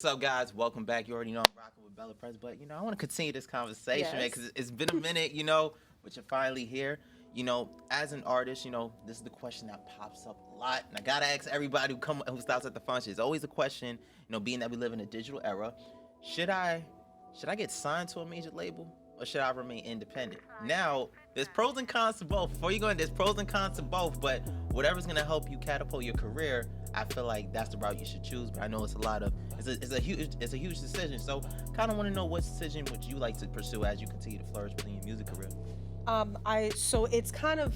What's up, guys? Welcome back. You already know I'm rocking with Bellaa Presley, but I want to continue this conversation, man, Yes. because it's been a minute, but you're finally here. As an artist, this is the question that pops up a lot, and I gotta ask everybody who stops at the function. It's always a question, being that we live in a digital era. Should I should I get signed to a major label or should I remain independent? Now, there's pros and cons to both. Before you go in, there's pros and cons to both, but whatever's gonna help you catapult your career, I feel like that's the route you should choose. But I know it's a huge decision. So, kind of want to know what decision would you like to pursue as you continue to flourish within your music career. So it's kind of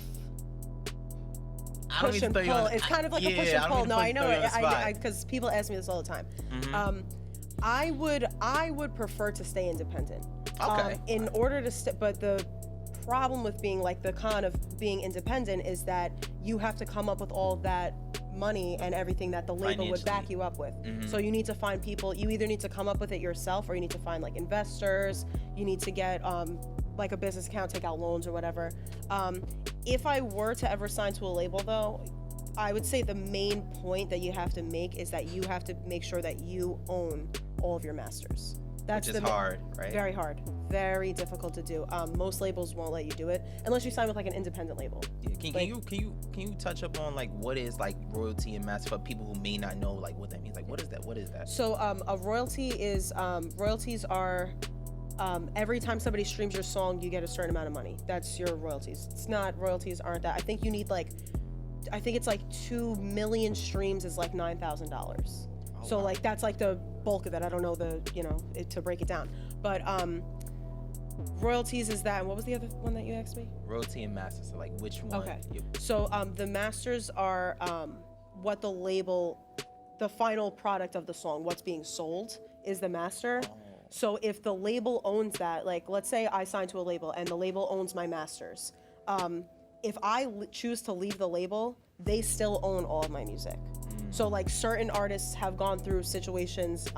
I don't push mean and to throw you pull. on. It's kind of like a push Yeah, and I don't pull. mean to No, put- I know throw you on it. the spot. Because people ask me this all the time. Mhm. I would prefer to stay independent. Okay. In order to, but the problem with being like the con of being independent is that you have to come up with all that money and everything that the label would back Financially. you up with. Mhm. So you need to find people. You either need to come up with it yourself, or you need to find like investors. You need to get like a business account, take out loans or whatever. If I were to ever sign to a label, though, I would say the main point that you have to make is that you have to make sure that you own all of your masters. That's Which is the hard, right? Very hard, very difficult to do. Most labels won't let you do it unless you sign with like an independent label. Yeah. Can Like- you touch up on like what is like royalty and master for people who may not know like what that means? Like what is that? What is that? So a royalty is royalties are every time somebody streams your song, you get a certain amount of money. That's your royalties. It's not royalties aren't that. I think you need I think it's like 2 million streams is like $9,000. Oh, So wow. like that's like the bulk of it. I don't know to break it down, but royalties is that. And what was the other one that you asked me? Royalty and master. So like which one? Okay. So the masters are what the final product of the song, what's being sold is the master. Oh. So if the label owns that, like let's say I sign to a label and the label owns my masters, if I choose to leave the label, they still own all of my music. So like certain artists have gone through situations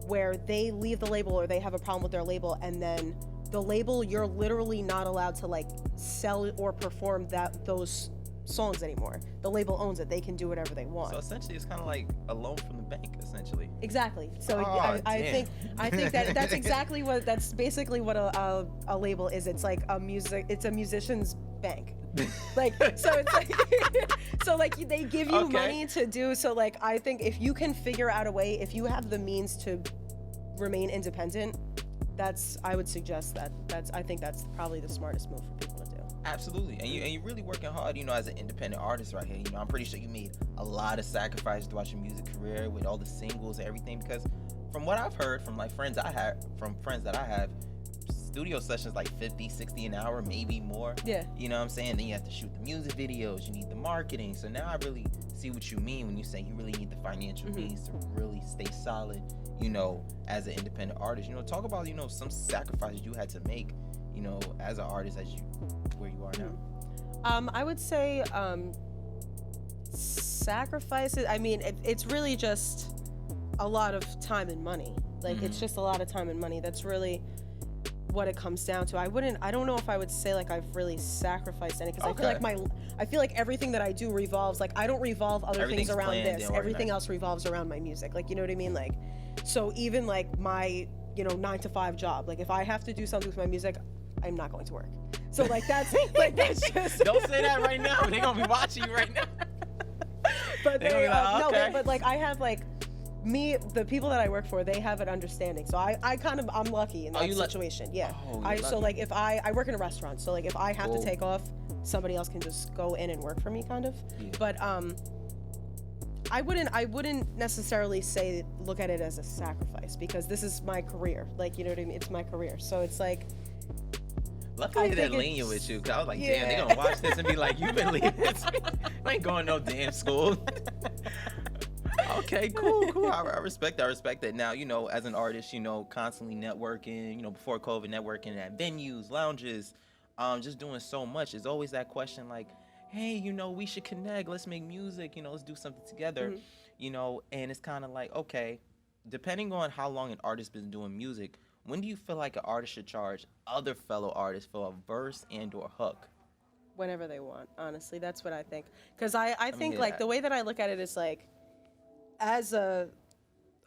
where they leave the label or they have a problem with their label, and then the label, you're literally not allowed to like sell or perform those songs anymore. The label owns it. They can do whatever they want. So essentially, it's kind of like a loan from the bank, essentially. Exactly. So Oh, I damn. think that's basically what a label is. It's like it's a musician's bank. Like so it's like so like they give you Okay. money to do. So like I think if you can figure out a way, if you have the means to remain independent, I would suggest I think that's probably the smartest move for people to do. Absolutely, and you're really working hard, as an independent artist right here. I'm pretty sure you made a lot of sacrifices throughout your music career with all the singles and everything. Because from what I've heard from like friends that I have, studio sessions like 50, 60 an hour, maybe more. Yeah. You know what I'm saying? Then you have to shoot the music videos, you need the marketing. So now I really see what you mean when you say you really need the financial means to really stay solid, as an independent artist. Talk about, some sacrifices you had to make, as an artist where you are now. I would say sacrifices. I mean, it's really just a lot of time and money. Like it's just a lot of time and money. That's really what it comes down to. I don't know if I would say like I've really sacrificed any, because I feel like everything that I do revolves, like I don't revolve other Everything's things around planned this. and Everything organized. else revolves around my music. Like, you know what I mean? Like, so even like my 9 to 5 job, like if I have to do something with my music, I'm not going to work. So like that's just Don't say that right now. They're gonna be watching you right now. but They're gonna be like, no, okay. but like I have like the people that I work for, they have an understanding. So I'm lucky in that situation. Yeah. Oh, you're So lucky. like if I work in a restaurant, so like if I have Cool. to take off, somebody else can just go in and work for me kind of. Yeah. But I wouldn't necessarily say look at it as a sacrifice, because this is my career. Like, you know what I mean? It's my career. So it's like Luckily, I they're think lenient it's- with you. Cause I was like, yeah. damn, they gonna watch this and be like, you've been leaving this. I ain't going no damn school. Okay, cool. I respect that. I respect that. Now, as an artist, constantly networking, before COVID, networking at venues, lounges, just doing so much. There's always that question like, hey, we should connect. Let's make music. Let's do something together. And it's kind of like, okay, depending on how long an artist been doing music, when do you feel like an artist should charge other fellow artists for a verse and or hook? whenever they want. Honestly, that's what I think. Because I think hear like that. the way that I look at it is like, as a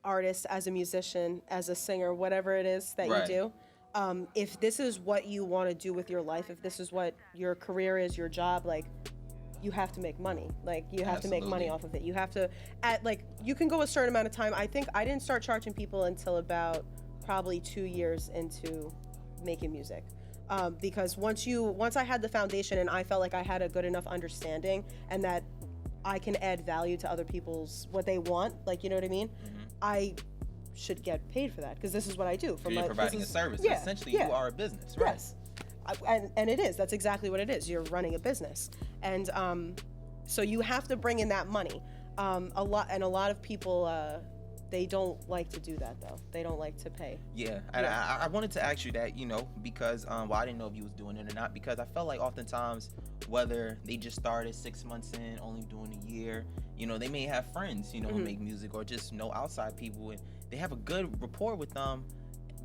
artist, as a musician, as a singer, whatever it is that Right. you do, if this is what you want to do with your life, if this is what your career is, your job, like, you have to make money. Like, you have to make money Absolutely. off of it. You have to, you can go a certain amount of time. I think I didn't start charging people until about probably 2 years into making music. Because once I had the foundation and I felt like I had a good enough understanding and that I can add value to other people's, what they want, like, you know what I mean? I should get paid for that because this is what I do. So you're providing a service. Yeah, Essentially, yeah. you are a business, right? Yes. And it is. That's exactly what it is. You're running a business. And so you have to bring in that money. A lot of people, they don't like to do that, though. They don't like to pay. Yeah, and I wanted to ask you that, because I didn't know if you was doing it or not, because I felt like oftentimes, whether they just started 6 months in, only doing a year, they may have friends, who make music, or just know outside people, and they have a good rapport with them,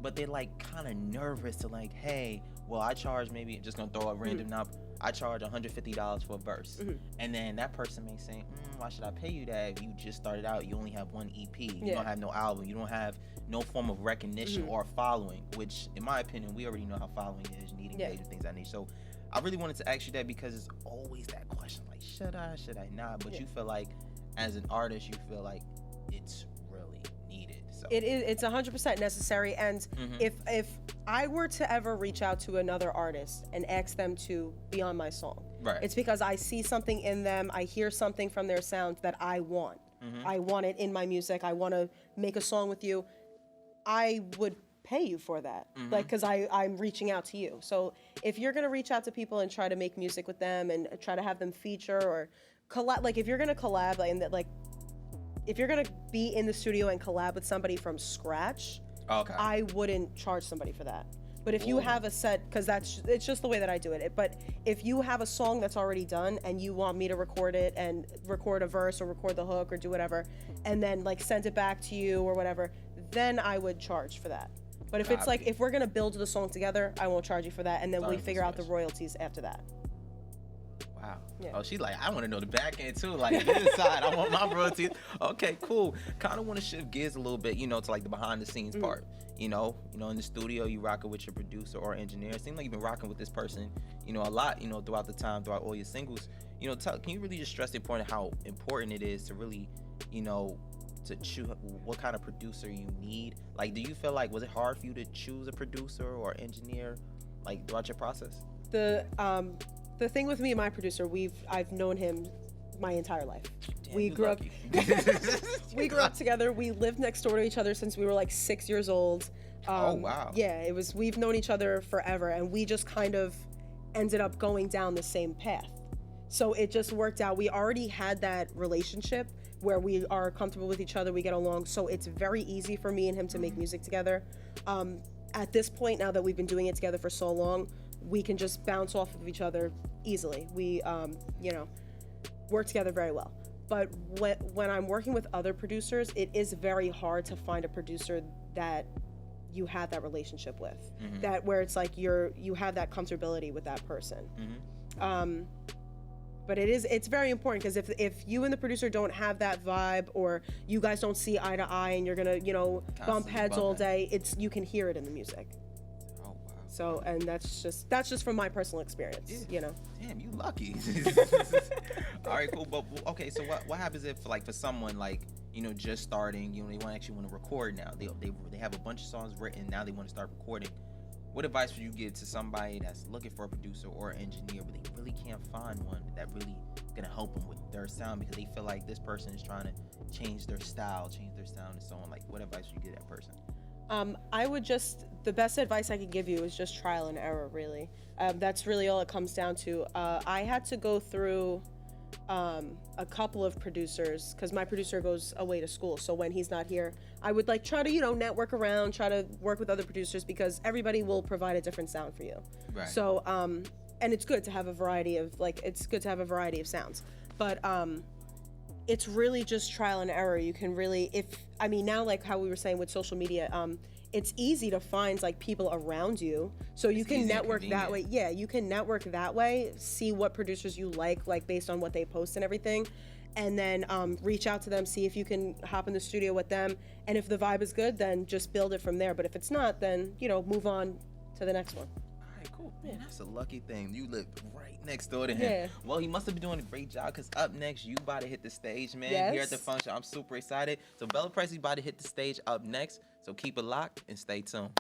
but they're like kind of nervous to like, hey, well, I charge, maybe just gonna throw a random number, I charge $150 for a verse, and then that person may say, why should I pay you that if you just started out? You only have one EP, you don't have no album, you don't have no form of recognition or following, which in my opinion, we already know how following is, needing engagement, things I need. So I really wanted to ask you that because it's always that question, like, should I not? But you feel like as an artist, you feel like it's really needed. So It's 100% necessary. And if I were to ever reach out to another artist and ask them to be on my song, right, it's because I see something in them, I hear something from their sound that I want. I want it in my music. I want to make a song with you. I would pay you for that, like, because I'm reaching out to you. So if you're gonna reach out to people and try to make music with them and try to have them feature or collab, like, if you're gonna collab, like, and that, like, if you're gonna be in the studio and collab with somebody from scratch, I wouldn't charge somebody for that. But if you have a set, because it's just the way that I do it. But if you have a song that's already done and you want me to record it and record a verse or record the hook or do whatever, and then like send it back to you or whatever, then I would charge for that. But if it's like, if we're gonna build the song together, I won't charge you for that, and then we figure out the royalties after that. Wow. Yeah. Oh, she like, I want to know the back end too. Like, this side, I want my royalties. Okay, cool. Kind of want to shift gears a little bit, to like the behind the scenes part. In the studio, you rocking with your producer or engineer. It seems like you've been rocking with this person, a lot, throughout the time, throughout all your singles. Can you really just stress the point of how important it is to really, to choose what kind of producer you need? Like, do you feel like, was it hard for you to choose a producer or engineer, like, throughout your process? The thing with me and my producer, I've known him my entire life. Damn, we you grew lucky. we grew up together. We lived next door to each other since we were like 6 years old. Oh, wow. Yeah, we've known each other forever, and we just kind of ended up going down the same path. So it just worked out. We already had that relationship where we are comfortable with each other, we get along. So it's very easy for me and him to make music together. At this point, now that we've been doing it together for so long, we can just bounce off of each other easily. We, work together very well. But when I'm working with other producers, it is very hard to find a producer that you have that relationship with, that where it's like you have that comfortability with that person. But it's very important, because if you and the producer don't have that vibe, or you guys don't see eye to eye and you're gonna bump heads all day, you can hear it in the music. So, and that's just from my personal experience, Damn, you lucky. All right, cool. But okay, so what happens if, like, for someone like, just starting, they actually want to record now? They have a bunch of songs written, now they want to start recording. What advice would you give to somebody that's looking for a producer or an engineer, but they really can't find one that really gonna help them with their sound, because they feel like this person is trying to change their style, and so on? Like, what advice would you give that person? The best advice I could give you is just trial and error, really. That's really all it comes down to. I had to go through a couple of producers, because my producer goes away to school. So when he's not here, I would try to, network around, try to work with other producers, because everybody will provide a different sound for you. Right. So, and it's good to have a variety of, sounds. But it's really just trial and error. You can really, now, like how we were saying with social media, it's easy to find people around you, so you can network that way. Yeah, you can network that way, see what producers you like based on what they post and everything, and then reach out to them, see if you can hop in the studio with them. And if the vibe is good, then just build it from there. But if it's not, then, you know, move on to the next one. All right, cool. Man, that's a lucky thing. You live right next door to him. Yeah. Well, he must have been doing a great job, because up next, you about to hit the stage, man. Yes. Here at the function. I'm super excited. So Bellaa Presley about to hit the stage up next. So keep it locked and stay tuned.